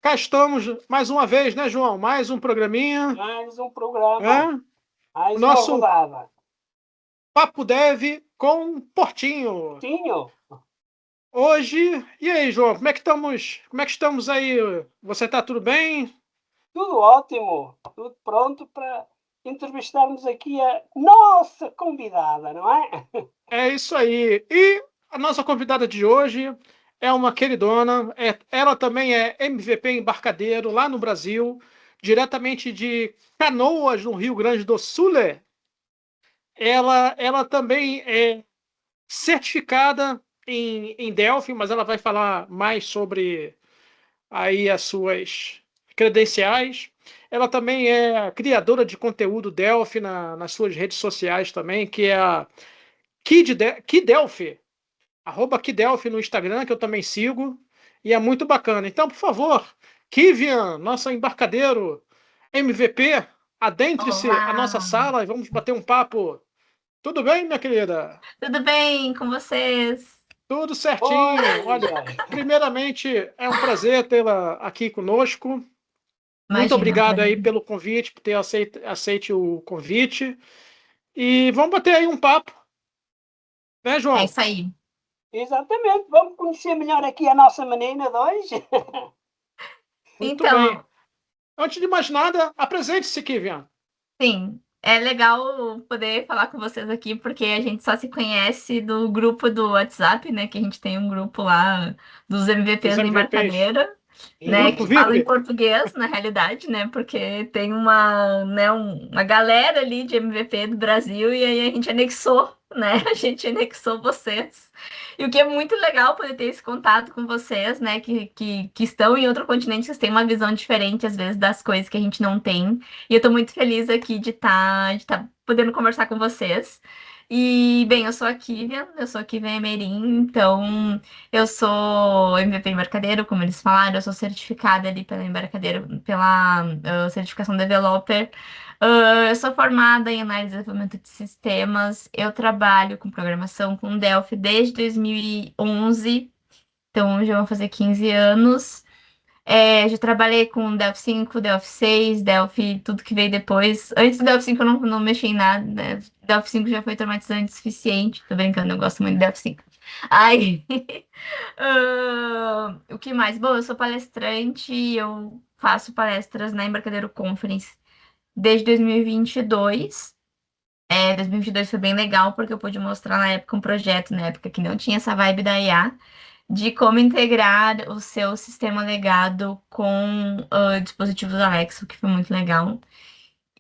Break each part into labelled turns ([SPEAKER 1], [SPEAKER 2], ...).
[SPEAKER 1] Cá estamos mais uma vez, né, João? Mais um programinha,
[SPEAKER 2] Mais um programa,
[SPEAKER 1] né? O
[SPEAKER 2] mais uma
[SPEAKER 1] nosso
[SPEAKER 2] rodada.
[SPEAKER 1] Papo Dev com Portinho.
[SPEAKER 2] Tinho,
[SPEAKER 1] Hoje, e aí, João? Como é que estamos? Como é que estamos aí? Você tá tudo bem?
[SPEAKER 2] tudo ótimo, tudo pronto para entrevistarmos aqui a nossa convidada, não é?
[SPEAKER 1] É isso aí. E a nossa convidada de hoje é uma queridona. Ela também é MVP embarcadeiro lá no Brasil, diretamente de Canoas, no Rio Grande do Sul. Ela também é certificada em Delphi, mas ela vai falar mais sobre aí as suas credenciais. Ela também é criadora de conteúdo Delphi nas suas redes sociais também, que é a Kidelphi, @Kidelphi no Instagram, que eu também sigo, e é muito bacana. Então, por favor, Kivian, nossa embarcadeiro MVP, adentre-se à nossa
[SPEAKER 3] Olá,
[SPEAKER 1] sala e vamos bater um papo. Tudo bem, minha querida?
[SPEAKER 3] tudo bem com vocês?
[SPEAKER 1] Tudo
[SPEAKER 2] Oi,
[SPEAKER 1] certinho. Olha,
[SPEAKER 2] Joia.
[SPEAKER 1] primeiramente, é um prazer tê-la aqui conosco. Muito
[SPEAKER 3] Imagina,
[SPEAKER 1] obrigado
[SPEAKER 3] prazer.
[SPEAKER 1] aí pelo convite, por ter aceite o convite. E vamos bater aí um papo, né,
[SPEAKER 3] É
[SPEAKER 1] João?
[SPEAKER 3] isso aí.
[SPEAKER 2] Exatamente, vamos conhecer melhor aqui a nossa menina de hoje.
[SPEAKER 1] Muito bem.
[SPEAKER 3] Então,
[SPEAKER 1] Antes de mais nada, apresente-se, Kivian.
[SPEAKER 3] sim, é legal poder falar com vocês aqui, porque a gente só se conhece do grupo do WhatsApp, né? Que a gente tem um grupo lá dos
[SPEAKER 1] Dos
[SPEAKER 3] MVPs na
[SPEAKER 1] MVPs.
[SPEAKER 3] embarcadeira, né?
[SPEAKER 1] Grupo
[SPEAKER 3] Que fala em
[SPEAKER 1] VIP?
[SPEAKER 3] português, na realidade, né? Porque tem uma galera ali de MVP do Brasil e aí a gente anexou, né? A gente anexou vocês. E o que é muito legal poder ter esse contato com vocês, né? Que estão em outro continente, vocês têm uma visão diferente, às vezes, das coisas que a gente não tem. E eu tô muito feliz aqui de tá podendo conversar com vocês. E, bem, eu sou a Kivian Emerim, então eu sou MVP Embarcadeiro, como eles falaram, eu sou certificada ali pela Embarcadeiro, pela certificação Developer. Eu sou formada em análise e desenvolvimento de sistemas, eu trabalho com programação com Delphi desde 2011, então já vão fazer 15 anos. Já trabalhei com Delphi 5, Delphi 6, Delphi, tudo que veio depois. Antes do Delphi 5 eu não mexi em nada, né? Delphi 5 já foi traumatizante o suficiente. Tô brincando, eu gosto muito de Delphi 5. Aí, o que mais? Bom, eu sou palestrante, eu faço palestras na Embarcadero Conference desde 2022. 2022 foi bem legal porque eu pude mostrar na época um projeto, na época que não tinha essa vibe da IA, de como integrar o seu sistema legado com dispositivos Alexa, o que foi muito legal.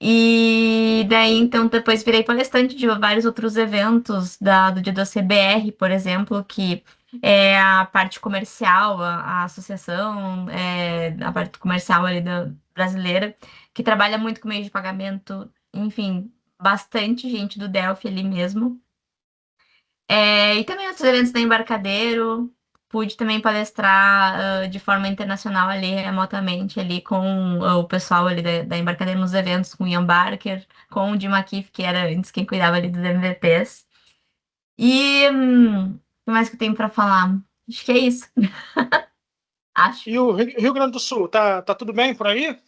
[SPEAKER 3] E daí, então, depois virei palestrante de vários outros eventos do dia da CBR, por exemplo, que é a parte comercial, a associação, a parte comercial ali brasileira, que trabalha muito com meio de pagamento, enfim, bastante gente do Delphi ali mesmo. E também outros eventos da Embarcadeiro. Pude também palestrar de forma internacional ali, remotamente, ali com o pessoal ali da Embarcadeiro nos eventos, com o Ian Barker, com o Jim McKeith, que era antes quem cuidava ali dos MVPs. E o que mais que eu tenho para falar? Acho que é isso. Acho.
[SPEAKER 1] E o Rio Grande do Sul, tá tudo bem por aí?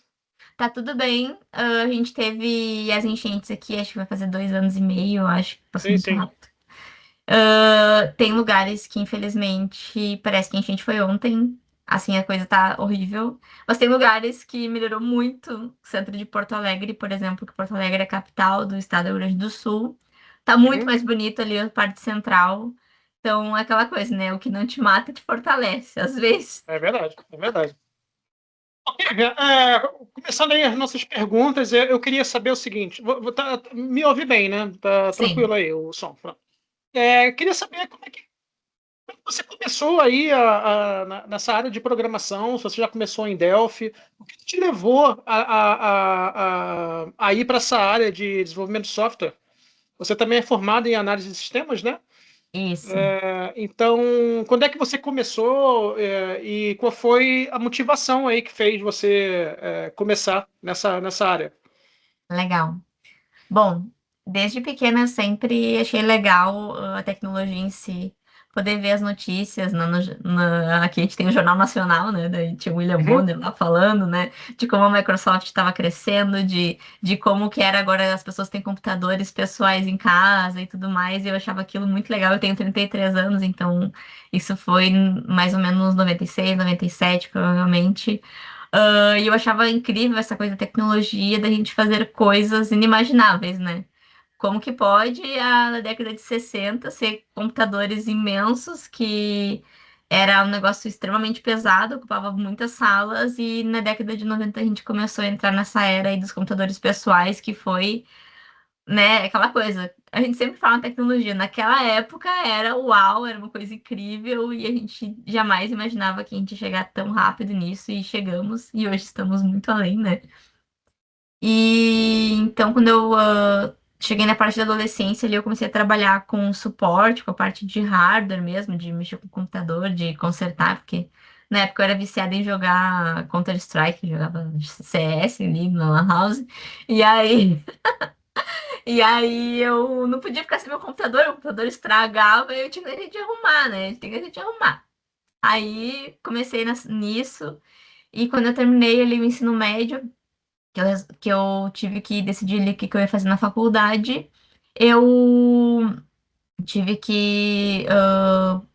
[SPEAKER 3] Tá tudo bem. A gente teve as enchentes aqui, acho que vai fazer 2 anos e meio, acho que passou
[SPEAKER 1] Sim,
[SPEAKER 3] muito
[SPEAKER 1] sim.
[SPEAKER 3] rápido. Tem lugares que, infelizmente, parece que a enchente foi ontem. Assim, a coisa tá horrível. Mas tem lugares que melhorou muito. O centro de Porto Alegre, por exemplo, que Porto Alegre é a capital do estado do Rio Grande do Sul. Tá muito
[SPEAKER 1] Uhum.
[SPEAKER 3] mais bonito ali a parte central. Então, é aquela coisa, né? O que não te mata te fortalece, às vezes.
[SPEAKER 1] É verdade, é verdade. Ok, começando aí as nossas perguntas, eu queria saber o seguinte: me ouvi bem, né? Tá
[SPEAKER 3] Sim.
[SPEAKER 1] tranquilo aí o som. Pronto. Queria saber como é que você começou aí nessa área de programação, se você já começou em Delphi, o que te levou a ir para essa área de desenvolvimento de software? Você também é formado em análise de sistemas, né?
[SPEAKER 3] Isso.
[SPEAKER 1] Então, quando é que você começou, e qual foi a motivação aí que fez você começar nessa área?
[SPEAKER 3] Legal. Bom, desde pequena eu sempre achei legal a tecnologia em si. poder ver as notícias. Aqui a gente tem o Jornal Nacional, né? Daí tinha o William
[SPEAKER 1] Uhum.
[SPEAKER 3] Bonner lá falando, né? De como a Microsoft estava crescendo, de como que era agora as pessoas têm computadores pessoais em casa e tudo mais. E eu achava aquilo muito legal. Eu tenho 33 anos, então isso foi mais ou menos 96, 97, provavelmente. E eu achava incrível essa coisa da tecnologia, da gente fazer coisas inimagináveis, né? Como que pode, na década de 60 ser computadores imensos, que era um negócio extremamente pesado, ocupava muitas salas, e na década de 90 a gente começou a entrar nessa era aí dos computadores pessoais, que foi, né, aquela coisa. A gente sempre fala em tecnologia, naquela época era uau, era uma coisa incrível, e a gente jamais imaginava que a gente ia chegar tão rápido nisso, e chegamos, e hoje estamos muito além, né? E então, quando eu cheguei na parte da adolescência, ali eu comecei a trabalhar com suporte, com a parte de hardware mesmo, de mexer com o computador, de consertar, porque na época eu era viciada em jogar Counter-Strike, jogava CS ali na Lan House, e aí, e aí eu não podia ficar sem meu computador, o computador estragava e eu tinha que de arrumar, né? Tinha que de arrumar. Aí comecei nisso, e quando eu terminei ali o ensino médio, que eu tive que decidir ali o que, que eu ia fazer na faculdade, eu tive que,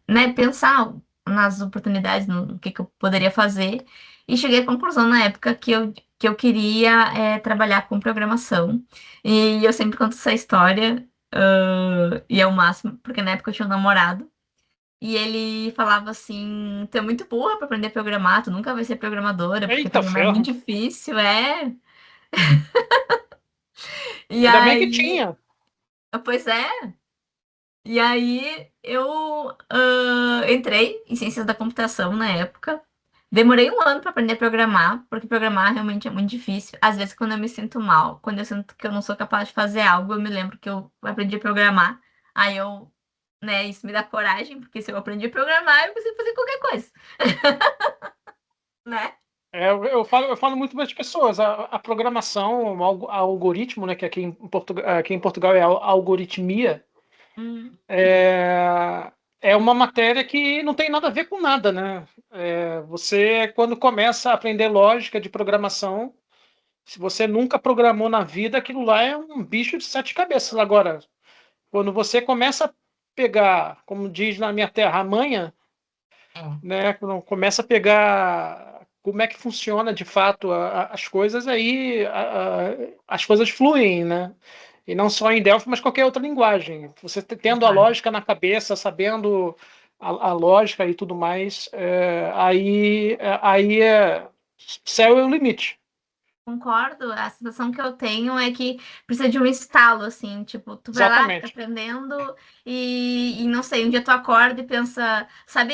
[SPEAKER 3] né, pensar nas oportunidades, no que eu poderia fazer, e cheguei à conclusão na época que eu queria trabalhar com programação. E eu sempre conto essa história, e é o máximo, porque na época eu tinha um namorado. E ele falava assim: Tu é muito burra para aprender a programar, tu nunca vai ser programadora, porque
[SPEAKER 1] Eita
[SPEAKER 3] programar é muito
[SPEAKER 1] ferro.
[SPEAKER 3] difícil, é. E
[SPEAKER 1] Ainda bem que
[SPEAKER 3] aí,
[SPEAKER 1] tinha.
[SPEAKER 3] pois é. E aí eu entrei em ciências da computação na época. Demorei um ano para aprender a programar, porque programar realmente é muito difícil. Às vezes, quando eu me sinto mal, quando eu sinto que eu não sou capaz de fazer algo, eu me lembro que eu aprendi a programar. Aí eu, né, isso me dá coragem, porque se eu aprendi a programar, eu consigo fazer qualquer coisa, né?
[SPEAKER 1] Eu falo muito para as pessoas, a programação, a algoritmo, né, que aqui em Portugal é a algoritmia,
[SPEAKER 3] Hum,
[SPEAKER 1] é, é uma matéria que não tem nada a ver com nada, né? Você, quando começa a aprender lógica de programação, se você nunca programou na vida, aquilo lá é um bicho de sete cabeças. Agora, quando você começa a pegar, como diz na minha terra, a manha,
[SPEAKER 3] é,
[SPEAKER 1] né? Quando começa a pegar como é que funciona de fato as coisas, aí as coisas fluem, né? E não só em Delphi, mas qualquer outra linguagem. Você tendo a
[SPEAKER 3] concordo.
[SPEAKER 1] lógica na cabeça, sabendo a lógica e tudo mais, aí céu é o limite.
[SPEAKER 3] Concordo, a sensação que eu tenho é que precisa de um estalo, assim, tipo, tu vai lá, fica
[SPEAKER 1] Exatamente.
[SPEAKER 3] aprendendo e não sei, um dia tu acorda e pensa, sabe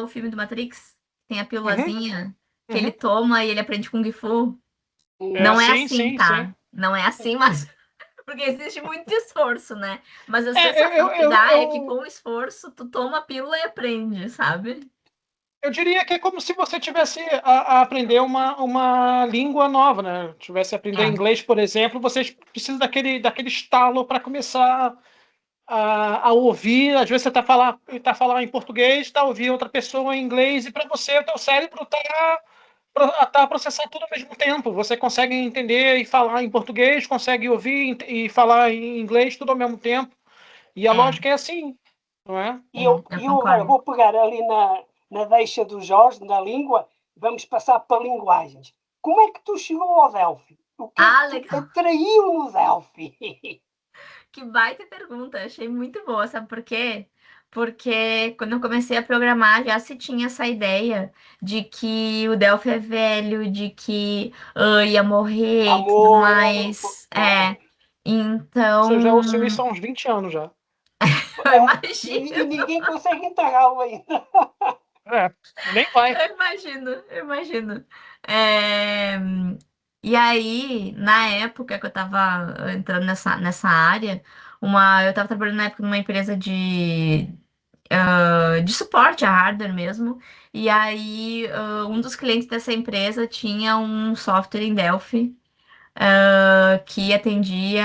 [SPEAKER 3] o filme do Matrix? Tem a
[SPEAKER 1] Uhum,
[SPEAKER 3] pílulazinha que ele
[SPEAKER 1] uhum.
[SPEAKER 3] toma e ele aprende Kung Fu. Não é
[SPEAKER 1] Sim,
[SPEAKER 3] assim,
[SPEAKER 1] sim, sim.
[SPEAKER 3] tá? Não é assim, mas porque existe muito esforço, né? Mas a
[SPEAKER 1] É,
[SPEAKER 3] sensação que dá é que com
[SPEAKER 1] eu,
[SPEAKER 3] o esforço tu toma a pílula e aprende, sabe?
[SPEAKER 1] Eu diria que é como se você tivesse a aprender uma língua nova, né? Tivesse a aprender
[SPEAKER 3] É,
[SPEAKER 1] inglês, por exemplo, você precisa daquele estalo para começar a ouvir. Às vezes você tá falando em português, está ouvindo outra pessoa em inglês, e para você, o teu cérebro tá processando tudo ao mesmo tempo. Você consegue entender e falar em português, consegue ouvir e falar em inglês tudo ao mesmo tempo. E a
[SPEAKER 3] é,
[SPEAKER 1] lógica é assim, não é?
[SPEAKER 3] eu
[SPEAKER 2] E eu agora
[SPEAKER 3] concordo.
[SPEAKER 2] vou pegar ali na deixa do Jorge, na língua, vamos passar para linguagens. Como é que tu chegou ao Delphi? O que é que
[SPEAKER 3] Ah,
[SPEAKER 2] te
[SPEAKER 3] legal.
[SPEAKER 2] atraiu no Delphi?
[SPEAKER 3] Que baita pergunta, achei muito boa, sabe por quê? Porque quando eu comecei a programar já se tinha essa ideia de que o Delphi é velho, de que ia morrer e tudo
[SPEAKER 2] Amor.
[SPEAKER 3] mais. Então,
[SPEAKER 1] Você já ouviu isso há uns 20 anos já.
[SPEAKER 3] eu
[SPEAKER 2] E
[SPEAKER 3] imagino,
[SPEAKER 2] ninguém consegue enterrá-lo ainda.
[SPEAKER 1] É, nem vai.
[SPEAKER 3] eu imagino. É, E aí, na época que eu tava entrando nessa área, eu tava trabalhando na época numa empresa de suporte a hardware mesmo. E aí, um dos clientes dessa empresa tinha um software em Delphi, que atendia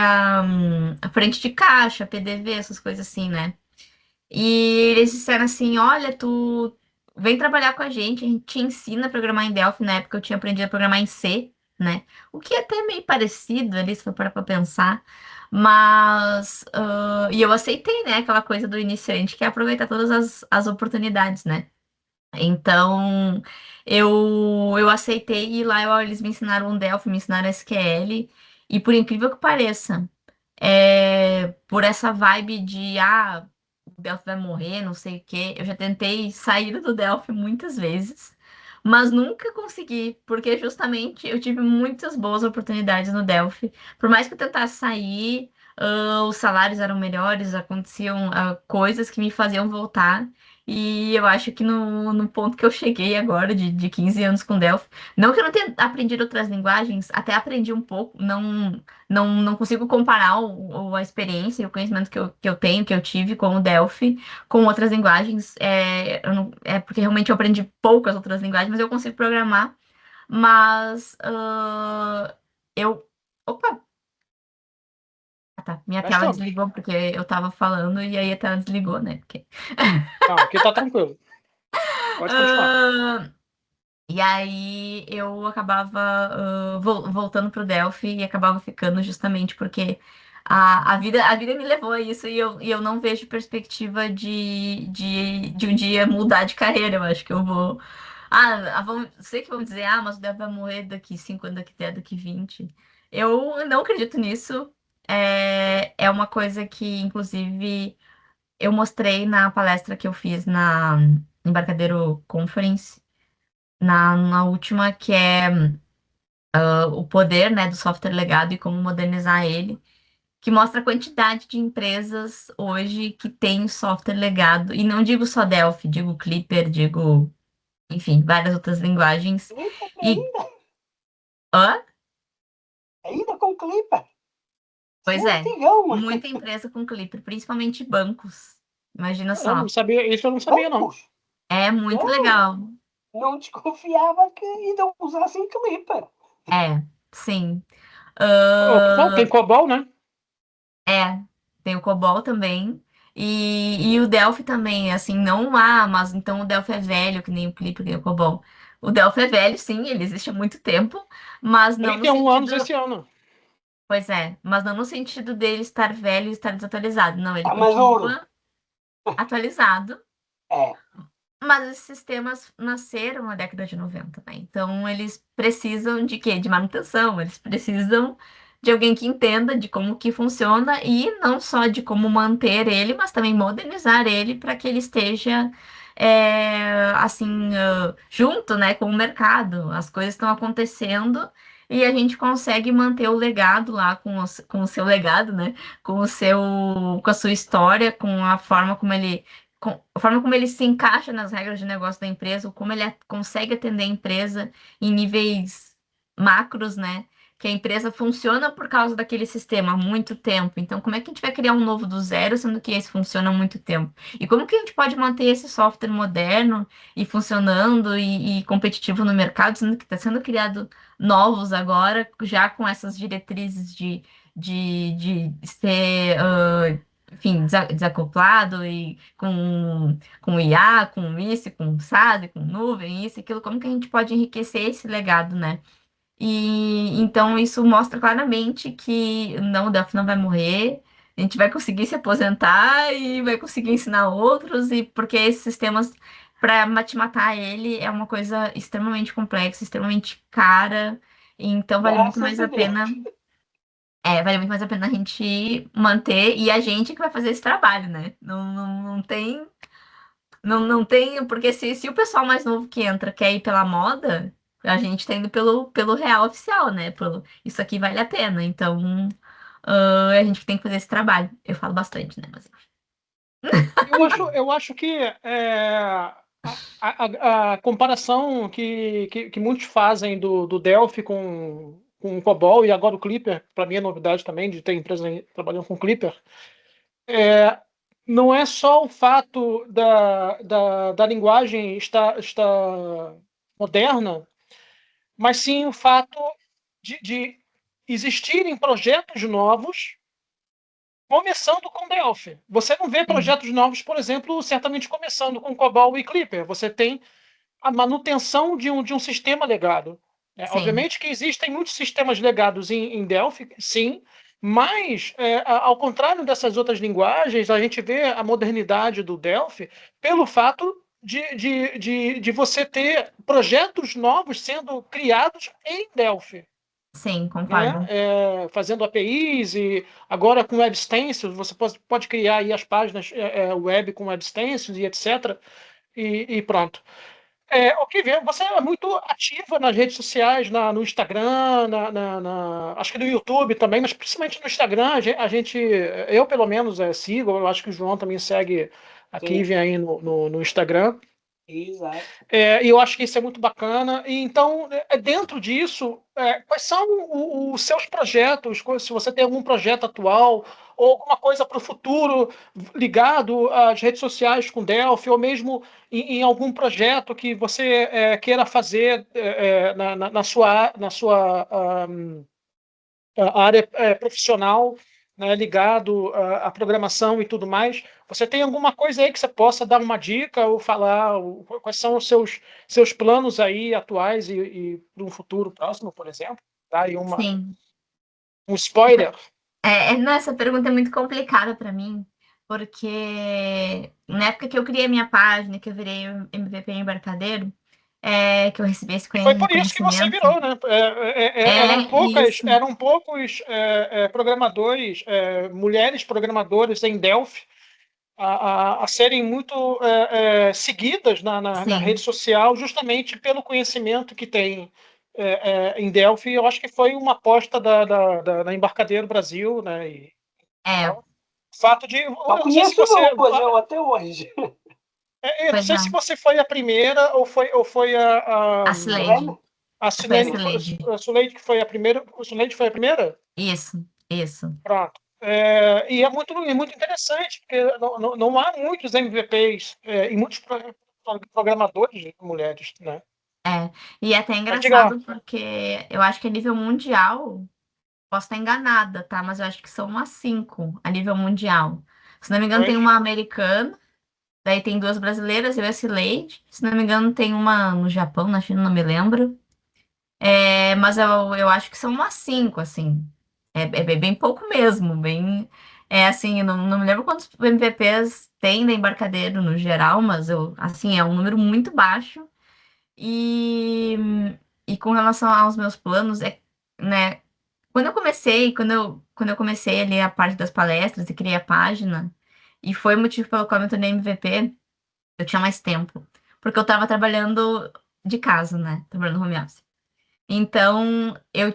[SPEAKER 3] a frente de caixa, PDV, essas coisas assim, né? E eles disseram assim: olha, tu vem trabalhar com a gente te ensina a programar em Delphi. Na época eu tinha aprendido a programar em C, né? O que é até meio parecido ali, se for parar pra pensar. Mas, e eu aceitei, né, aquela coisa do iniciante, que é aproveitar todas as oportunidades, né? Então, eu aceitei e lá eles me ensinaram Delphi, me ensinaram SQL. E por incrível que pareça, por essa vibe de o Delphi vai morrer, não sei o quê. Eu já tentei sair do Delphi muitas vezes, mas nunca consegui, porque justamente eu tive muitas boas oportunidades no Delphi. Por mais que eu tentasse sair, os salários eram melhores, aconteciam coisas que me faziam voltar. E eu acho que no ponto que eu cheguei agora, de 15 anos com Delphi, não que eu não tenha aprendido outras linguagens, até aprendi um pouco, não consigo comparar a experiência e o conhecimento que eu tenho, que eu tive com o Delphi, com outras linguagens. É porque realmente eu aprendi poucas outras linguagens, mas eu consigo programar. Mas eu. Opa! Tá. Minha
[SPEAKER 1] Mas
[SPEAKER 3] tela
[SPEAKER 1] estamos.
[SPEAKER 3] desligou porque eu tava falando e aí a tela desligou, né?
[SPEAKER 1] Não, aqui tá tranquilo. Pode continuar.
[SPEAKER 3] Ah, E aí eu acabava voltando pro Delphi e acabava ficando justamente porque a vida me levou a isso e eu não vejo perspectiva de um dia mudar de carreira. Eu acho que eu vou. Sei que vão dizer, mas o Delphi vai morrer daqui 5 anos, daqui 10, daqui 20. Eu não acredito nisso. É uma coisa que, inclusive, eu mostrei na palestra que eu fiz na Embarcadero Conference na última, que é o poder, né, do software legado e como modernizar ele, que mostra a quantidade de empresas hoje que tem software legado. E não digo só Delphi, digo Clipper, digo, enfim, várias outras linguagens.
[SPEAKER 2] Clipper
[SPEAKER 3] E,
[SPEAKER 2] ainda?
[SPEAKER 3] hã?
[SPEAKER 2] Ainda com Clipper? Isso
[SPEAKER 3] Pois
[SPEAKER 2] é
[SPEAKER 3] é,
[SPEAKER 2] antigão, mano.
[SPEAKER 3] muita empresa com Clipper, principalmente bancos. Imagina
[SPEAKER 1] Eu não
[SPEAKER 3] só.
[SPEAKER 1] sabia, isso eu não sabia, não.
[SPEAKER 2] Bancos?
[SPEAKER 3] É muito
[SPEAKER 2] Não,
[SPEAKER 3] legal.
[SPEAKER 2] não desconfiava que ainda usassem Clipper.
[SPEAKER 3] É, sim.
[SPEAKER 1] Bom, tem COBOL, né?
[SPEAKER 3] Tem o COBOL também. E o Delphi também, assim, não mas então o Delphi é velho, que nem o Clipper, que nem o COBOL. O Delphi é velho, sim, ele existe há muito tempo, mas não no
[SPEAKER 1] 31 anos
[SPEAKER 3] sentido,
[SPEAKER 1] esse ano.
[SPEAKER 3] pois é, mas não no sentido dele estar velho e estar desatualizado. Não, ele
[SPEAKER 2] Está maduro.
[SPEAKER 3] continua atualizado,
[SPEAKER 2] É,
[SPEAKER 3] mas esses sistemas nasceram na década de 90, né? Então eles precisam de quê? De manutenção, eles precisam de alguém que entenda de como que funciona e não só de como manter ele, mas também modernizar ele para que ele esteja assim junto, né, com o mercado. As coisas estão acontecendo e a gente consegue manter o legado lá com o seu legado, né? Com a sua história, com a forma como a forma como ele se encaixa nas regras de negócio da empresa, ou como ele consegue atender a empresa em níveis macros, né? Que a empresa funciona por causa daquele sistema há muito tempo. Então, como é que a gente vai criar um novo do zero, sendo que esse funciona há muito tempo? E como que a gente pode manter esse software moderno e funcionando e competitivo no mercado, sendo que está sendo criado novos agora, já com essas diretrizes de ser enfim, desacoplado e com IA, com isso, com SaaS, com nuvem, isso, aquilo, como que a gente pode enriquecer esse legado, né? E então isso mostra claramente que não, o Delphi não vai morrer, a gente vai conseguir se aposentar e vai conseguir ensinar outros, e porque esses sistemas, para te matar ele, é uma coisa extremamente complexa, extremamente cara, então vale muito
[SPEAKER 2] graças
[SPEAKER 3] mais
[SPEAKER 2] a
[SPEAKER 3] a
[SPEAKER 2] Deus.
[SPEAKER 3] pena. Vale muito mais a pena a gente manter e a gente que vai fazer esse trabalho, né? Não tem, porque se o pessoal mais novo que entra quer ir pela moda, a gente tá indo pelo real oficial, né? Isso aqui vale a pena. Então, a gente tem que fazer esse trabalho. Eu falo bastante, né? Mas...
[SPEAKER 1] Eu acho que a comparação que muitos fazem do Delphi com o COBOL e agora o Clipper, para mim é novidade também de ter empresa trabalhando com Clipper, é, não é só o fato da linguagem estar moderna, mas sim o fato de existirem projetos novos começando com Delphi. Você não vê projetos novos, por exemplo, certamente começando com COBOL e Clipper. Você tem a manutenção de um sistema legado.
[SPEAKER 3] Sim,
[SPEAKER 1] Obviamente que existem muitos sistemas legados em Delphi, sim, mas, ao contrário dessas outras linguagens, a gente vê a modernidade do Delphi pelo fato de você ter projetos novos sendo criados em Delphi.
[SPEAKER 3] sim,
[SPEAKER 1] Né?
[SPEAKER 3] concordo.
[SPEAKER 1] Fazendo APIs e agora com Web Stencils, você pode criar aí as páginas web com Web Stencils e etc. E pronto. Ok, você é muito ativa nas redes sociais, no Instagram, acho que no YouTube também, mas principalmente no Instagram, eu pelo menos sigo, eu acho que o João também segue a
[SPEAKER 2] Sim,
[SPEAKER 1] Kivia aí no Instagram.
[SPEAKER 2] exato.
[SPEAKER 1] E eu acho que isso é muito bacana. E então, dentro disso, quais são os seus projetos? Se você tem algum projeto atual ou alguma coisa para o futuro ligado às redes sociais com Delphi, ou mesmo em algum projeto que você queira fazer na sua a área profissional, né, ligado à programação e tudo mais. Você tem alguma coisa aí que você possa dar uma dica ou falar quais são os seus planos aí atuais e para um futuro próximo, por exemplo? Tá aí
[SPEAKER 3] Sim.
[SPEAKER 1] um spoiler.
[SPEAKER 3] Não, essa pergunta é muito complicada para mim, porque na época que eu criei a minha página, que eu virei o MVP embarcadeiro, que eu recebi esse
[SPEAKER 1] E foi por isso que você
[SPEAKER 3] reconhecimento,
[SPEAKER 1] virou, né? Eram
[SPEAKER 3] isso,
[SPEAKER 1] poucos programadores, mulheres programadoras em Delphi a serem muito seguidas na rede
[SPEAKER 3] sim.
[SPEAKER 1] social, justamente pelo conhecimento que tem em Delphi. Eu acho que foi uma aposta da Embarcadero Brasil, né?
[SPEAKER 3] É,
[SPEAKER 1] O fato de.
[SPEAKER 2] Só
[SPEAKER 1] Eu não sei se
[SPEAKER 2] conheço
[SPEAKER 1] você.
[SPEAKER 2] duas, eu até hoje.
[SPEAKER 1] Eu não
[SPEAKER 3] pois
[SPEAKER 1] sei
[SPEAKER 3] é.
[SPEAKER 1] se você foi a primeira ou foi
[SPEAKER 3] A Cileide.
[SPEAKER 1] a
[SPEAKER 3] Foi a
[SPEAKER 1] Silene,
[SPEAKER 3] Cileide.
[SPEAKER 1] a Suleide que foi a primeira. A Suleide foi a primeira?
[SPEAKER 3] Isso, isso.
[SPEAKER 1] Pronto. E é muito interessante, porque não há muitos MVPs e muitos programadores mulheres, né?
[SPEAKER 3] É. E é até
[SPEAKER 1] Mas diga lá.
[SPEAKER 3] engraçado porque eu acho que a nível mundial, posso estar enganada, tá? Mas eu acho que são umas cinco a nível mundial. Se não me engano, tem
[SPEAKER 1] Pois.
[SPEAKER 3] uma americana. Daí tem duas brasileiras, eu e a Cileide. Se não me engano, tem uma no Japão, na China, não me lembro. Mas eu acho que são umas cinco, assim. Bem pouco mesmo, bem... assim, eu não me lembro quantos MVPs tem da Embarcadero no geral, mas assim, é um número muito baixo. E, e com relação aos meus planos, né, quando eu comecei ali a parte das palestras e criei a página, e foi o motivo pelo qual eu me tornei MVP, eu tinha mais tempo. Porque eu tava trabalhando de casa, né? Trabalhando no home office. Então, eu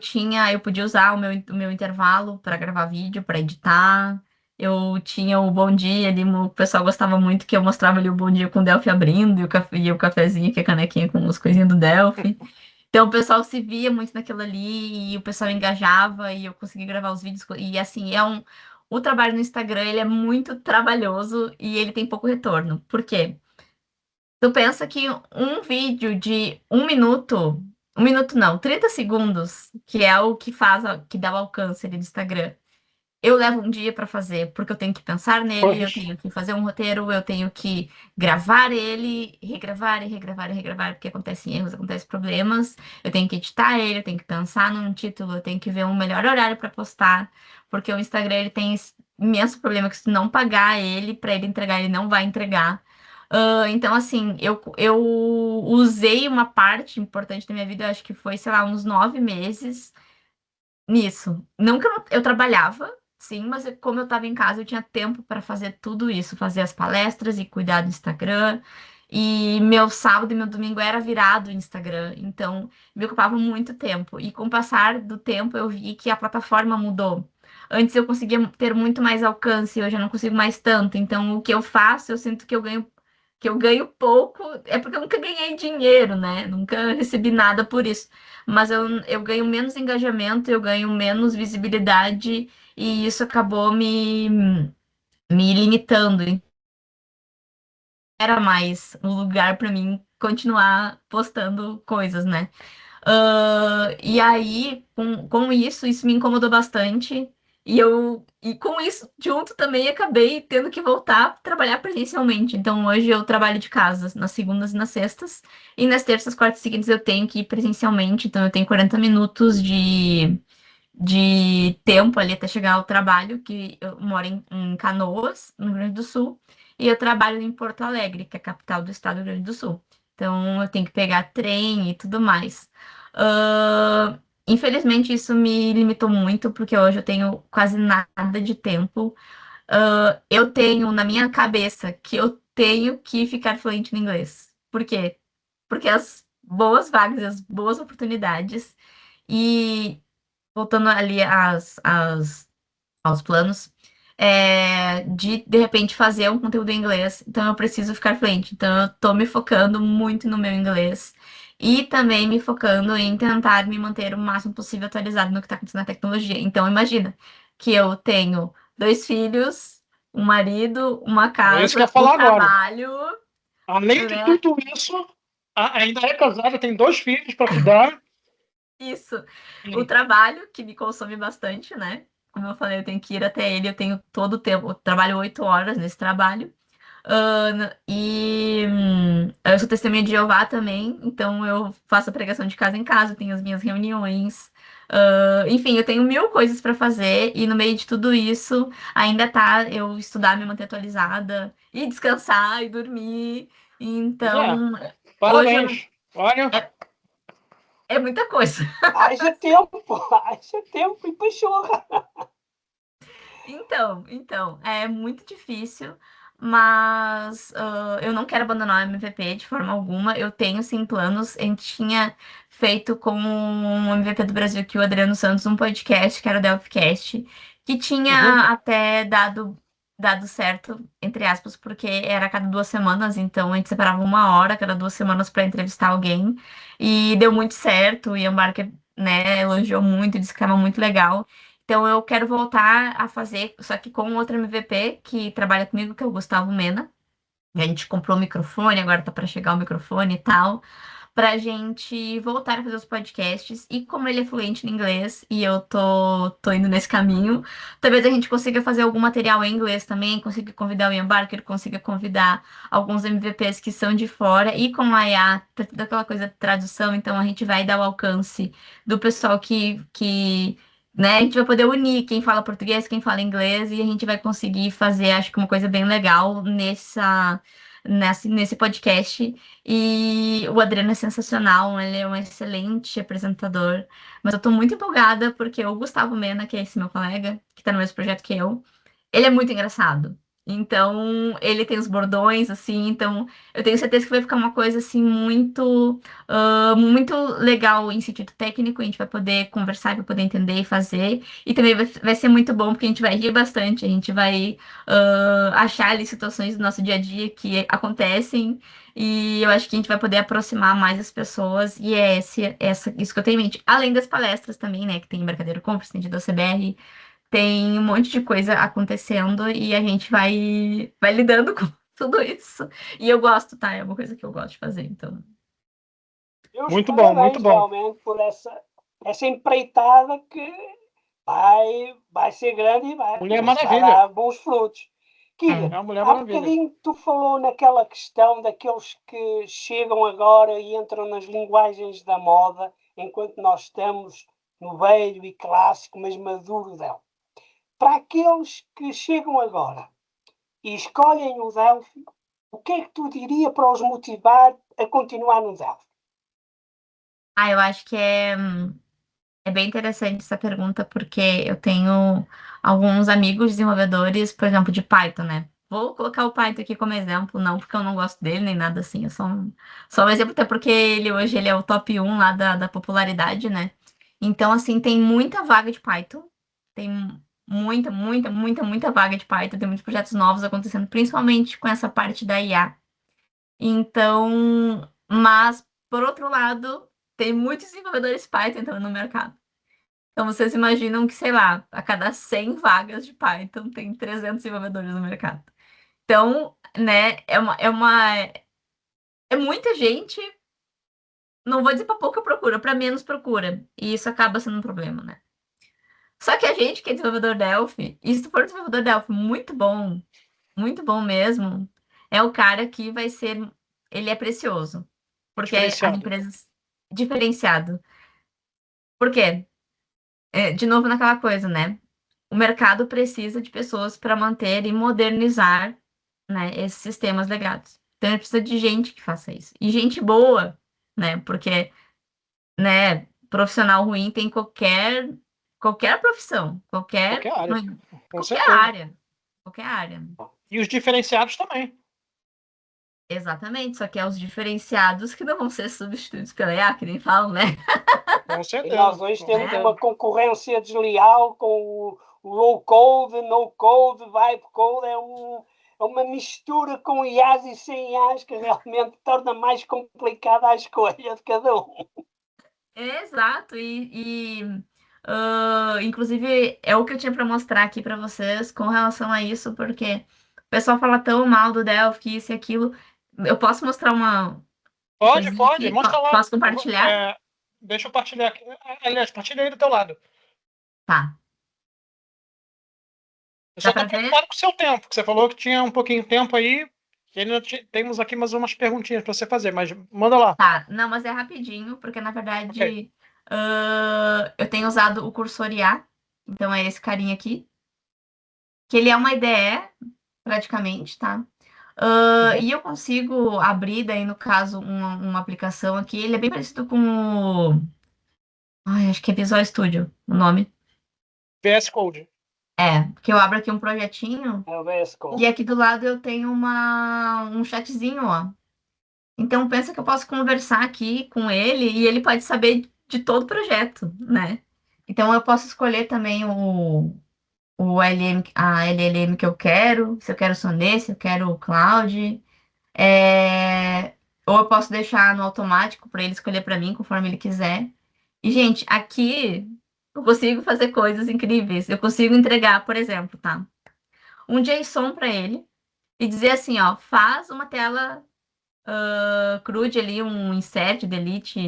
[SPEAKER 3] podia usar o meu intervalo para gravar vídeo, para editar. Eu tinha o Bom Dia ali, o pessoal gostava muito que eu mostrava ali o Bom Dia com o Delphi abrindo e o cafezinho, que é a canequinha com as coisinhas do Delphi. Então, o pessoal se via muito naquilo ali e o pessoal engajava e eu conseguia gravar os vídeos. E assim, o trabalho no Instagram, ele é muito trabalhoso e ele tem pouco retorno. Por quê? Tu pensa que um vídeo de 1 minuto não, 30 segundos, que é o que que dá o alcance ali do Instagram, eu levo um dia para fazer, porque eu tenho que pensar nele, eu
[SPEAKER 1] Pois.
[SPEAKER 3] tenho que fazer um roteiro, eu tenho que gravar ele, regravar e regravar e regravar, porque acontecem erros, acontecem problemas, eu tenho que editar ele, eu tenho que pensar num título, eu tenho que ver um melhor horário para postar, porque o Instagram ele tem esse imenso problema que se tu não pagar ele para ele entregar, ele não vai entregar. Então, assim, eu usei uma parte importante da minha vida, eu acho que foi, sei lá, uns 9 meses nisso. Não que eu trabalhava, sim, mas como eu estava em casa, eu tinha tempo para fazer tudo isso, fazer as palestras e cuidar do Instagram. E meu sábado e meu domingo era virado Instagram, então me ocupava muito tempo. E com o passar do tempo, eu vi que a plataforma mudou. Antes eu conseguia ter muito mais alcance, hoje eu não consigo mais tanto. Então, o que eu faço, eu sinto que eu ganho pouco, é porque eu nunca ganhei dinheiro, né? Nunca recebi nada por isso. Mas eu ganho menos engajamento, eu ganho menos visibilidade, e isso acabou me limitando. Era mais um lugar para mim continuar postando coisas, né? E aí, com isso me incomodou bastante. E com isso junto também acabei tendo que voltar a trabalhar presencialmente. Então hoje eu trabalho de casa nas segundas e nas sextas, e nas terças, quartas seguintes eu tenho que ir presencialmente. Então eu tenho 40 minutos de tempo ali até chegar ao trabalho, que eu moro em Canoas, no Rio Grande do Sul, e eu trabalho em Porto Alegre, que é a capital do estado do Rio Grande do Sul. Então eu tenho que pegar trem e tudo mais. Infelizmente isso me limitou muito, porque hoje eu tenho quase nada de tempo. Eu tenho na minha cabeça que eu tenho que ficar fluente no inglês. Por quê? Porque as boas vagas, as boas oportunidades e voltando ali aos planos, de repente fazer um conteúdo em inglês, então eu preciso ficar fluente. Então eu tô me focando muito no meu inglês e também me focando em tentar me manter o máximo possível atualizado no que está acontecendo na tecnologia. Então imagina que eu tenho 2 filhos, um marido, uma
[SPEAKER 1] É isso que eu ia
[SPEAKER 3] casa, o
[SPEAKER 1] falar agora.
[SPEAKER 3] trabalho,
[SPEAKER 1] Além de
[SPEAKER 3] né?
[SPEAKER 1] tudo isso, ainda é casada, tem 2 filhos para cuidar.
[SPEAKER 3] Isso. O trabalho, que me consome bastante, né? Como eu falei, eu tenho que ir até ele, eu tenho todo o tempo, eu trabalho 8 horas nesse trabalho. Eu sou testemunha de Jeová também, então eu faço a pregação de casa em casa, tenho as minhas reuniões. Enfim, eu tenho mil coisas para fazer, e no meio de tudo isso, ainda tá eu estudar, me manter atualizada, e descansar e dormir. Então, hoje eu não-
[SPEAKER 1] Parabéns. Olha,
[SPEAKER 3] é muita coisa.
[SPEAKER 2] Haja tempo, haja tempo e pachorra.
[SPEAKER 3] Então, é muito difícil, mas eu não quero abandonar o MVP de forma alguma. Eu tenho, sim, planos. A gente tinha feito com o MVP do Brasil, que o Adriano Santos, um podcast, que era o Delphicast, que
[SPEAKER 1] uhum.
[SPEAKER 3] tinha até dado certo, entre aspas, porque era a cada 2 semanas, então a gente separava 1 hora a cada 2 semanas para entrevistar alguém, e deu muito certo, e o Marker, né, elogiou muito, disse que era muito legal. Então eu quero voltar a fazer, só que com outro MVP que trabalha comigo, que é o Gustavo Mena. A gente comprou o microfone, agora tá para chegar o microfone e tal, pra gente voltar a fazer os podcasts. E como ele é fluente em inglês e eu tô indo nesse caminho, talvez a gente consiga fazer algum material em inglês também, consiga convidar o Ian Barker, consiga convidar alguns MVPs que são de fora. E com a IA, tá toda aquela coisa de tradução, então a gente vai dar o alcance do pessoal que né, a gente vai poder unir quem fala português, quem fala inglês, e a gente vai conseguir fazer, acho que uma coisa bem legal nesse podcast. E o Adriano é sensacional, ele é um excelente apresentador. Mas eu tô muito empolgada porque o Gustavo Mena, que é esse meu colega, que tá no mesmo projeto que eu, ele é muito engraçado. Então, ele tem os bordões, assim, então eu tenho certeza que vai ficar uma coisa assim muito legal em sentido técnico. A gente vai poder conversar, vai poder entender e fazer. E também vai ser muito bom, porque a gente vai rir bastante, a gente vai achar ali situações do nosso dia a dia que acontecem. E eu acho que a gente vai poder aproximar mais as pessoas, e é isso que eu tenho em mente. Além das palestras também, né? Que tem Embarcadero Conference, tem da CBR, tem um monte de coisa acontecendo e a gente vai lidando com tudo isso. E eu gosto, tá? É uma coisa que eu gosto de fazer, então.
[SPEAKER 2] Meus
[SPEAKER 1] Muito bom, muito
[SPEAKER 2] parabéns
[SPEAKER 1] bom.
[SPEAKER 2] realmente por essa empreitada que vai ser grande e
[SPEAKER 1] Mulher
[SPEAKER 2] vai
[SPEAKER 1] Maravilha.
[SPEAKER 2] dar bons frutos. Kira,
[SPEAKER 1] É a Mulher
[SPEAKER 2] há
[SPEAKER 1] Maravilha.
[SPEAKER 2] bocadinho tu falou naquela questão daqueles que chegam agora e entram nas linguagens da moda, enquanto nós estamos no velho e clássico, mas maduro dela. Para aqueles que chegam agora e escolhem o Delphi, o que é que tu diria para os motivar a continuar no Delphi?
[SPEAKER 3] Eu acho que é bem interessante essa pergunta, porque eu tenho alguns amigos desenvolvedores, por exemplo, de Python, né? Vou colocar o Python aqui como exemplo, não porque eu não gosto dele, nem nada assim, é só um exemplo, até porque hoje ele é o top 1 lá da popularidade, né? Então, assim, tem muita vaga de Python, tem muita, muita, muita, muita vaga de Python, tem muitos projetos novos acontecendo, principalmente com essa parte da IA. Então, mas, por outro lado, tem muitos desenvolvedores Python entrando no mercado. Então, vocês imaginam que, sei lá, a cada 100 vagas de Python tem 300 desenvolvedores no mercado. Então, né, é muita gente, não vou dizer para pouca procura, para menos procura. E isso acaba sendo um problema, né? Só que a gente que é desenvolvedor Delphi, e se tu for desenvolvedor Delphi muito bom mesmo, é o cara que vai ser, ele é precioso, porque as
[SPEAKER 1] Diferenciado.
[SPEAKER 3] empresas diferenciado. Por quê? De novo naquela coisa, né? O mercado precisa de pessoas para manter e modernizar, né, esses sistemas legados. Então, ele precisa de gente que faça isso. E gente boa, né? Porque, né, profissional ruim tem qualquer profissão,
[SPEAKER 1] Qualquer área, com
[SPEAKER 3] qualquer
[SPEAKER 1] certeza.
[SPEAKER 3] área, qualquer área.
[SPEAKER 1] E os diferenciados também.
[SPEAKER 3] Exatamente, só que é os diferenciados que não vão ser substituídos pela IA, que nem falam, né?
[SPEAKER 1] Com
[SPEAKER 2] E nós
[SPEAKER 1] certeza.
[SPEAKER 2] hoje
[SPEAKER 1] Com
[SPEAKER 2] temos
[SPEAKER 3] É,
[SPEAKER 2] uma
[SPEAKER 1] certeza.
[SPEAKER 2] concorrência desleal com o low code, no code, vibe code, é uma mistura com IAs e sem IAs que realmente torna mais complicada a escolha de cada um.
[SPEAKER 3] exato, inclusive é o que eu tinha para mostrar aqui para vocês com relação a isso, porque o pessoal fala tão mal do Delphi, que isso e aquilo. Eu posso mostrar uma
[SPEAKER 1] Pode,
[SPEAKER 3] coisinha
[SPEAKER 1] pode.
[SPEAKER 3] aqui?
[SPEAKER 1] Mostra lá.
[SPEAKER 3] Posso compartilhar?
[SPEAKER 1] Deixa eu partilhar aqui. Aliás, partilha aí do teu lado.
[SPEAKER 3] Tá.
[SPEAKER 1] Eu só
[SPEAKER 3] Dá
[SPEAKER 1] estou
[SPEAKER 3] para ver?
[SPEAKER 1] preocupado com o seu tempo, que você falou que tinha um pouquinho de tempo aí. E ainda temos aqui mais umas perguntinhas para você fazer, mas manda lá.
[SPEAKER 3] Tá. Não, mas é rapidinho, porque na
[SPEAKER 1] Ok.
[SPEAKER 3] verdade eu tenho usado o cursor IA, então é esse carinha aqui, que ele é uma IDE, praticamente, tá?
[SPEAKER 1] Uhum.
[SPEAKER 3] E eu consigo abrir, daí, no caso, uma aplicação aqui. Ele é bem parecido com o. Ai, acho que é Visual Studio o nome.
[SPEAKER 1] VS Code.
[SPEAKER 3] Que eu abro aqui um projetinho
[SPEAKER 2] É o VS
[SPEAKER 3] e
[SPEAKER 2] Code.
[SPEAKER 3] aqui do lado eu tenho um chatzinho, ó. Então pensa que eu posso conversar aqui com ele e ele pode saber de todo o projeto, né? Então eu posso escolher também o LM, a LLM que eu quero, se eu quero Sonnet, se eu quero o Cloud. É, Ou eu posso deixar no automático para ele escolher para mim conforme ele quiser. E, gente, aqui eu consigo fazer coisas incríveis. Eu consigo entregar, por exemplo, tá? Um JSON para ele e dizer assim, ó, faz uma tela CRUD ali, um insert, delete,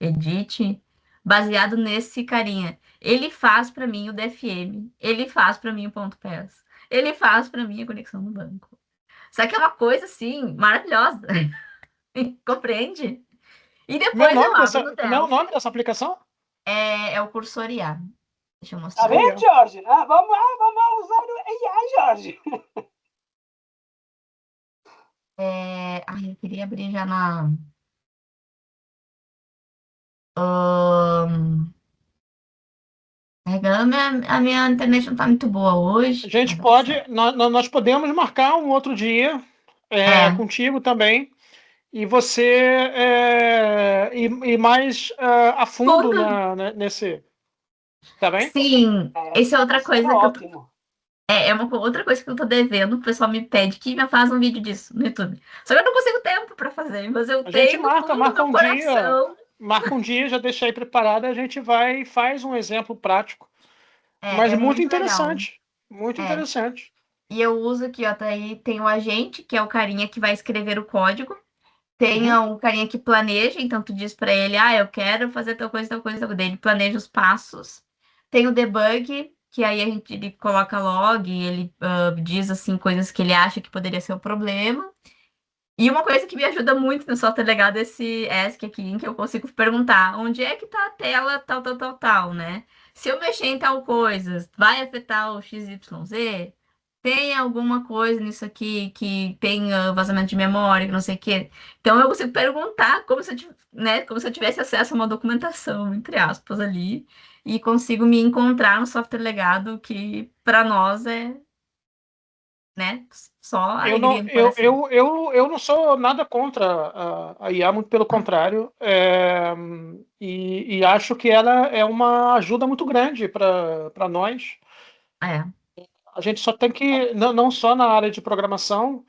[SPEAKER 3] edit, baseado nesse carinha. Ele faz para mim o DFM, ele faz para mim o ponto .pes, ele faz para mim a conexão no banco. Só que é uma coisa assim maravilhosa. Compreende? E depois eu abro no
[SPEAKER 1] Como é o nome
[SPEAKER 3] Delphi,
[SPEAKER 1] dessa aplicação?
[SPEAKER 3] é o cursor IA. Deixa eu
[SPEAKER 2] Está
[SPEAKER 3] mostrar.
[SPEAKER 2] bem,
[SPEAKER 1] Soria.
[SPEAKER 2] Jorge? Vamos lá, vamos lá usar o AI, Jorge.
[SPEAKER 3] Eu queria abrir já na. Ahn, Carregando, a minha internet não tá muito boa
[SPEAKER 1] A
[SPEAKER 3] hoje,
[SPEAKER 1] gente
[SPEAKER 3] mas vai dar
[SPEAKER 1] pode,
[SPEAKER 3] certo.
[SPEAKER 1] nós podemos marcar um outro dia
[SPEAKER 3] É,
[SPEAKER 1] contigo também e você ir mais a fundo
[SPEAKER 3] tudo.
[SPEAKER 1] nesse, tá bem?
[SPEAKER 3] Sim, essa é outra
[SPEAKER 2] Isso era
[SPEAKER 3] coisa que eu tô.
[SPEAKER 2] ótimo.
[SPEAKER 3] É uma outra coisa que eu tô devendo, que o pessoal me pede que me faça um vídeo disso no YouTube. Só que eu não consigo tempo pra fazer, mas eu
[SPEAKER 1] A gente
[SPEAKER 3] tenho no fundo do meu coração.
[SPEAKER 1] marca um dia, já deixa aí preparado, a gente vai e faz um exemplo prático, mas
[SPEAKER 3] É
[SPEAKER 1] muito
[SPEAKER 3] muito legal.
[SPEAKER 1] interessante, muito
[SPEAKER 3] É.
[SPEAKER 1] interessante.
[SPEAKER 3] E eu uso aqui, ó, tá aí, tem o agente, que é o carinha que vai escrever o código. Tem
[SPEAKER 1] Uhum.
[SPEAKER 3] o carinha que planeja, então tu diz para ele, eu quero fazer tal coisa, tal coisa. Daí ele planeja os passos. Tem o debug, que aí ele coloca log, ele diz assim coisas que ele acha que poderia ser o problema. E uma coisa que me ajuda muito no software legado é esse ESC aqui, em que eu consigo perguntar onde é que tá a tela tal, tal, tal, tal, né? Se eu mexer em tal coisa, vai afetar o XYZ? Tem alguma coisa nisso aqui que tem vazamento de memória, que não sei o quê. Então eu consigo perguntar como se né, como se eu tivesse acesso a uma documentação, entre aspas, ali, e consigo me encontrar no software legado que para nós é, né, só
[SPEAKER 1] Eu não,
[SPEAKER 3] alegria no coração.
[SPEAKER 1] eu não sou nada contra a IA, muito pelo contrário, e acho que ela é uma ajuda muito grande para nós.
[SPEAKER 3] É.
[SPEAKER 1] A gente só tem que, não só na área de programação,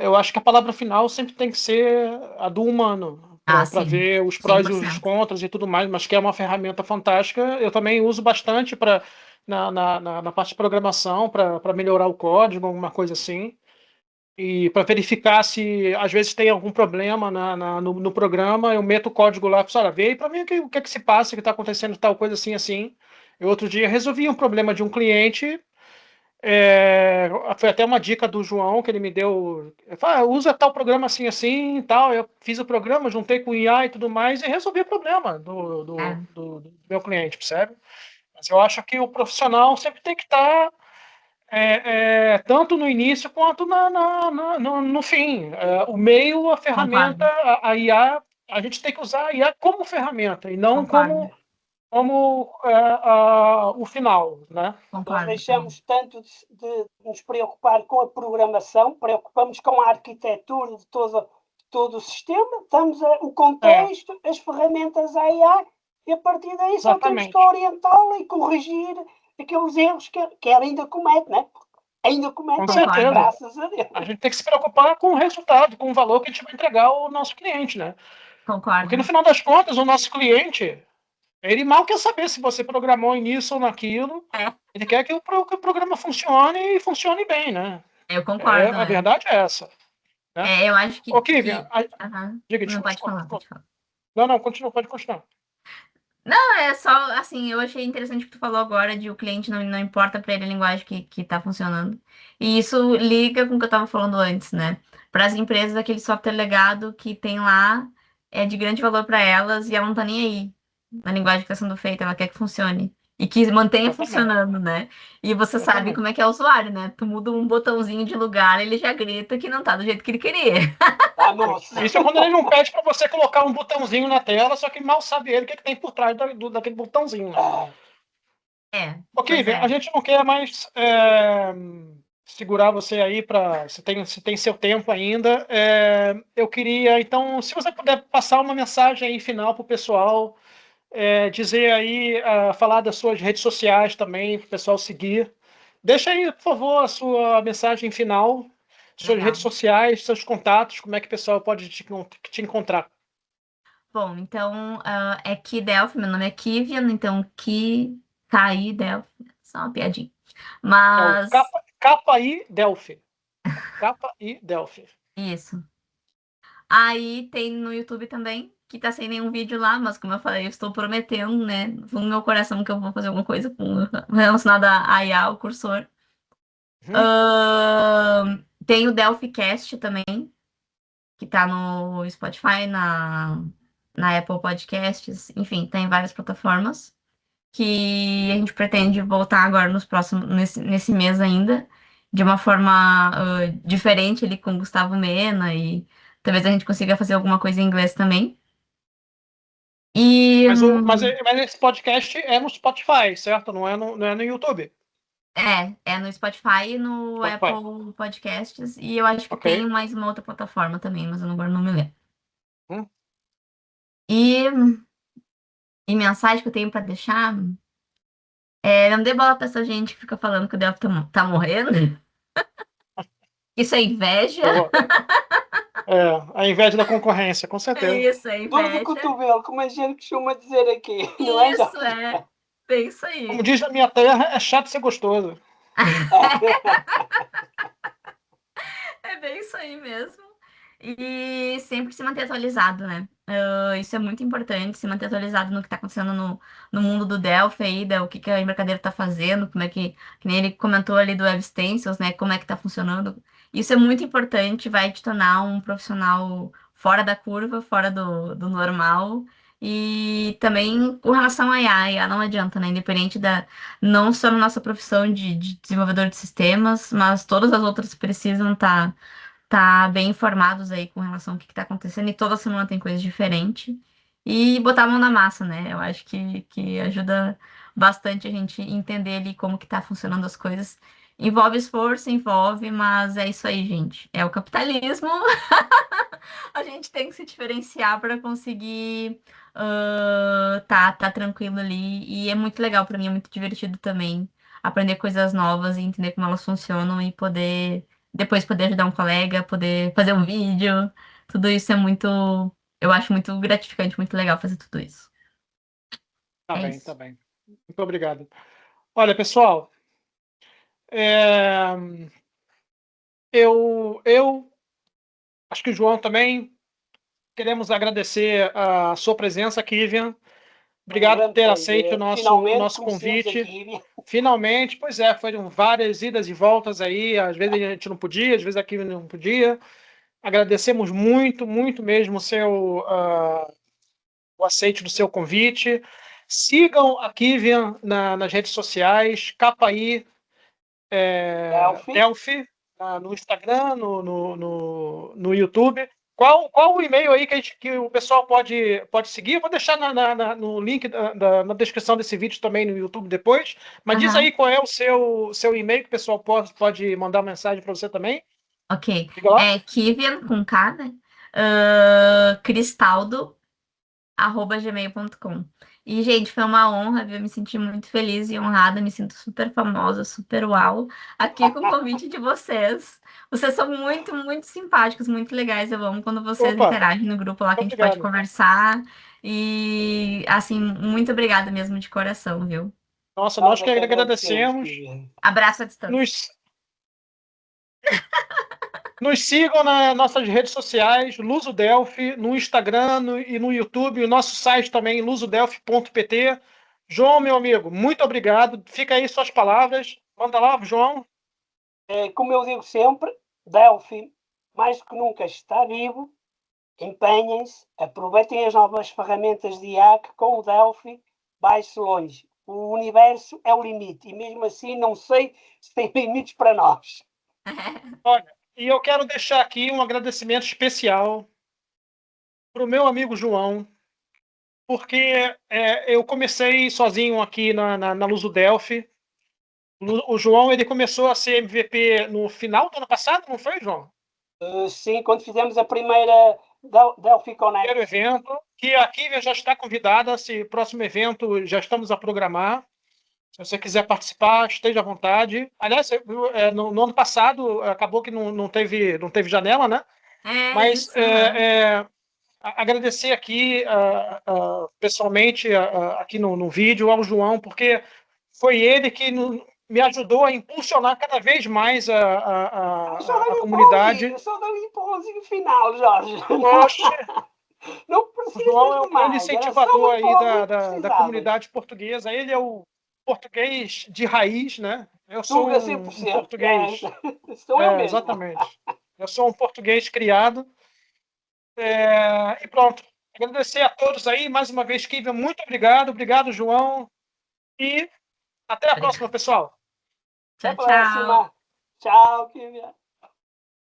[SPEAKER 1] eu acho que a palavra final sempre tem que ser a do humano,
[SPEAKER 3] Ah,
[SPEAKER 1] para
[SPEAKER 3] sim,
[SPEAKER 1] ver os
[SPEAKER 3] cem
[SPEAKER 1] prós
[SPEAKER 3] por
[SPEAKER 1] e os
[SPEAKER 3] cento.
[SPEAKER 1] contras e tudo mais, mas que é uma ferramenta fantástica. Eu também uso bastante na parte de programação, para melhorar o código, alguma coisa assim. E para verificar se às vezes tem algum problema no programa, eu meto o código lá e falo, olha, vê aí para mim o que é que se passa, que está acontecendo tal coisa assim, assim. Eu outro dia resolvi um problema de um cliente. Foi até uma dica do João que ele me deu. Ele falou, usa tal programa assim, assim e tal. Eu fiz o programa, juntei com o IA e tudo mais e resolvi o problema do meu cliente, percebe? Mas eu acho que o profissional sempre tem que estar tanto no início quanto no fim. O meio, a ferramenta,
[SPEAKER 3] Concordo,
[SPEAKER 1] a IA, a gente tem que usar a IA como ferramenta e não
[SPEAKER 3] concordo,
[SPEAKER 1] como o final, né?
[SPEAKER 2] Nós
[SPEAKER 3] concordo.
[SPEAKER 2] deixamos tanto de nos preocupar com a programação, preocupamos com a arquitetura de todo o sistema, damos o contexto, as ferramentas à IA e a partir daí só temos que
[SPEAKER 1] Exatamente.
[SPEAKER 2] orientá-la e corrigir aqueles erros que ela ainda comete, né? Ainda
[SPEAKER 1] Com
[SPEAKER 2] comete erros,
[SPEAKER 3] Concordo,
[SPEAKER 1] certeza.
[SPEAKER 2] graças a Deus.
[SPEAKER 1] A gente tem que se preocupar com o resultado, com o valor que a gente vai entregar ao nosso cliente, né? Porque no
[SPEAKER 3] concordo.
[SPEAKER 1] final das contas, o nosso cliente, ele mal quer saber se você programou nisso ou naquilo.
[SPEAKER 3] É,
[SPEAKER 1] Ele quer que o programa funcione e funcione bem, né?
[SPEAKER 3] eu concordo,
[SPEAKER 1] A verdade é essa, né?
[SPEAKER 3] Eu acho
[SPEAKER 1] Ô, Kivian,
[SPEAKER 3] Aham.
[SPEAKER 1] diga,
[SPEAKER 3] Não, pode
[SPEAKER 1] desculpa.
[SPEAKER 3] falar, pode falar.
[SPEAKER 1] Não, não, continua, pode continuar.
[SPEAKER 3] Não, é só, assim, eu achei interessante o que tu falou agora de o cliente não importa para ele a linguagem que tá funcionando. E isso liga com o que eu tava falando antes, né? Para as empresas, aquele software legado que tem lá é de grande valor para elas e ela não tá nem aí na linguagem que está sendo feita, ela quer que funcione. E que mantenha
[SPEAKER 1] Exatamente,
[SPEAKER 3] funcionando, né? E você sabe como
[SPEAKER 1] exatamente.
[SPEAKER 3] é que é o usuário, né? Tu muda um botãozinho de lugar, ele já grita que não tá do jeito que ele queria.
[SPEAKER 2] Tá, moço.
[SPEAKER 1] Isso é quando ele não pede para você colocar um botãozinho na tela, só que mal sabe ele o que tem por trás daquele botãozinho, né?
[SPEAKER 3] É,
[SPEAKER 1] Ok,
[SPEAKER 3] pois
[SPEAKER 1] a
[SPEAKER 3] é.
[SPEAKER 1] gente não quer mais segurar você aí para. Você tem seu tempo ainda. Eu queria, então, se você puder passar uma mensagem aí final para o pessoal, dizer aí, falar das suas redes sociais também, para o pessoal seguir. Deixa aí, por favor, a sua mensagem final, suas redes
[SPEAKER 3] Legal.
[SPEAKER 1] sociais, seus contatos, como é que o pessoal pode te encontrar.
[SPEAKER 3] Bom, então é Ki Delphi, meu nome é Kivian, então Ki, Kai Delphi, só uma piadinha.
[SPEAKER 1] É o
[SPEAKER 3] Mas,
[SPEAKER 1] KPI Delphi. KPI Delphi.
[SPEAKER 3] isso. Aí tem no YouTube também, que tá sem nenhum vídeo lá, mas como eu falei, eu estou prometendo, né, no meu coração que eu vou fazer alguma coisa relacionada a IA, o cursor.
[SPEAKER 1] Uhum.
[SPEAKER 3] Tem o DelphiCast também, que tá no Spotify, na Apple Podcasts, enfim, tem várias plataformas. Que a gente pretende voltar agora nos próximos, nesse mês ainda, de uma forma diferente ali com o Gustavo Mena e talvez a gente consiga fazer alguma coisa em inglês também. E
[SPEAKER 1] Mas esse podcast é no Spotify, certo? Não é no YouTube.
[SPEAKER 3] é no Spotify e no
[SPEAKER 1] Spotify.
[SPEAKER 3] Apple Podcasts, e eu acho que
[SPEAKER 1] Ok.
[SPEAKER 3] tem mais uma outra plataforma também, mas eu agora não me lembro.
[SPEAKER 1] Hum.
[SPEAKER 3] E, e mensagem que eu tenho para deixar não dê bola pra essa gente que fica falando que o Delphi tá morrendo. Isso é inveja.
[SPEAKER 1] Boa. A inveja da concorrência, com
[SPEAKER 3] É
[SPEAKER 1] certeza.
[SPEAKER 3] isso, é
[SPEAKER 2] Dor do
[SPEAKER 3] inveja.
[SPEAKER 2] cotovelo, como a gente costuma dizer aqui, não é,
[SPEAKER 3] Isso,
[SPEAKER 2] Jorge?
[SPEAKER 3] é. Bem isso
[SPEAKER 1] Como
[SPEAKER 3] aí.
[SPEAKER 1] diz na minha terra, é chato ser gostoso.
[SPEAKER 3] É bem isso aí mesmo. E sempre se manter atualizado, né? Isso é muito importante, se manter atualizado no que está acontecendo no mundo do Delphi aí, o que a embarcadeira está fazendo, como é que nem ele comentou ali do Web Stencils, né? Como é que está funcionando. Isso é muito importante, vai te tornar um profissional fora da curva, fora do normal. E também com relação à IA, a IA não adianta, né? Independente não só na nossa profissão de desenvolvedor de sistemas, mas todas as outras precisam estar bem informados aí com relação ao que está acontecendo e toda semana tem coisa diferente. E botar a mão na massa, né? Eu acho que ajuda bastante a gente entender ali como que tá funcionando as coisas. Envolve esforço, envolve, mas é isso aí, gente. É o capitalismo. A gente tem que se diferenciar para conseguir tá tranquilo ali. E é muito legal para mim, é muito divertido também aprender coisas novas e entender como elas funcionam e poder depois poder ajudar um colega, poder fazer um vídeo. Tudo isso é muito, eu acho muito gratificante, muito legal fazer tudo isso.
[SPEAKER 1] Tá
[SPEAKER 3] É
[SPEAKER 1] bem, tá
[SPEAKER 3] isso.
[SPEAKER 1] bem. Muito obrigado. Olha, pessoal, é, eu acho que o João também queremos agradecer a sua presença, Kivian. Obrigado por ter aceito o
[SPEAKER 2] Finalmente
[SPEAKER 1] nosso
[SPEAKER 2] conhecemos
[SPEAKER 1] convite.
[SPEAKER 2] aqui.
[SPEAKER 1] Finalmente, pois é, foram várias idas e voltas aí. Às vezes a gente não podia, às vezes aqui não podia. Agradecemos muito, muito mesmo o aceite do seu convite. Sigam a Kivian nas redes sociais, Capaí Delphi, no Instagram, no YouTube. Qual o e-mail aí que o pessoal pode seguir? Eu vou deixar no link na descrição desse vídeo também no YouTube depois. Mas diz aí qual é o seu e-mail que o pessoal pode mandar mensagem para você também.
[SPEAKER 3] Ok.
[SPEAKER 1] Diga lá.
[SPEAKER 3] É Kivian com K, né? Cristaldo@gmail.com. E, gente, foi uma honra, viu? Eu me senti muito feliz e honrada, me sinto super famosa, super uau, aqui com o convite de vocês. Vocês são muito, muito simpáticos, muito legais. Eu amo quando vocês
[SPEAKER 1] Opa,
[SPEAKER 3] interagem no grupo lá que a gente pode
[SPEAKER 1] obrigado.
[SPEAKER 3] conversar. E, assim, muito obrigada mesmo de coração, viu?
[SPEAKER 1] Nossa, nós
[SPEAKER 2] Nós
[SPEAKER 1] que
[SPEAKER 2] é que agradecemos,
[SPEAKER 1] agradecemos.
[SPEAKER 2] Kivian.
[SPEAKER 3] Abraço à distância.
[SPEAKER 1] Nos sigam nas nossas redes sociais, Luso Delphi, no Instagram e no YouTube, o nosso site também, lusodelphi.pt. João, meu amigo, muito obrigado. Fica aí suas palavras. Manda lá, João.
[SPEAKER 2] Como eu digo sempre, Delphi, mais do que nunca, está vivo. Empenhem-se, aproveitem as novas ferramentas de IA que com o Delphi vai-se longe. O universo é o limite e mesmo assim não sei se tem limites para nós.
[SPEAKER 1] Olha, e eu quero deixar aqui um agradecimento especial para o meu amigo João, porque eu comecei sozinho aqui na Luso Delphi. O João ele começou a ser MVP no final do ano passado, não foi, João?
[SPEAKER 2] Sim, quando fizemos a primeira Delphi Connect.
[SPEAKER 1] Primeiro evento, que a Kivian já está convidada. Esse próximo evento já estamos a programar. Se você quiser participar, esteja à vontade. Aliás, no ano passado acabou que não teve janela, né? Mas
[SPEAKER 3] Isso. Uhum.
[SPEAKER 1] agradecer aqui pessoalmente aqui no vídeo ao João, porque foi ele que me ajudou a impulsionar cada vez mais a comunidade.
[SPEAKER 2] Eu só dei um empurrãozinho final, Jorge.
[SPEAKER 1] Poxa,
[SPEAKER 2] Não
[SPEAKER 1] o João
[SPEAKER 2] precisas
[SPEAKER 1] é
[SPEAKER 2] de
[SPEAKER 1] um grande
[SPEAKER 2] mais. Era só um
[SPEAKER 1] incentivador aí
[SPEAKER 2] empurrãozinho que
[SPEAKER 1] da
[SPEAKER 2] precisavas.
[SPEAKER 1] comunidade portuguesa. Ele é o português de raiz, né? Eu sou
[SPEAKER 2] Tuga
[SPEAKER 1] um
[SPEAKER 2] 100%.
[SPEAKER 1] português.
[SPEAKER 2] Sou eu mesmo.
[SPEAKER 1] Exatamente. Eu sou um português criado. E pronto. Agradecer a todos aí, mais uma vez, Kivian, muito obrigado. Obrigado, João. E até a próxima, pessoal.
[SPEAKER 2] Até a
[SPEAKER 3] Tchau, tchau.
[SPEAKER 2] próxima. Tchau, Kivian.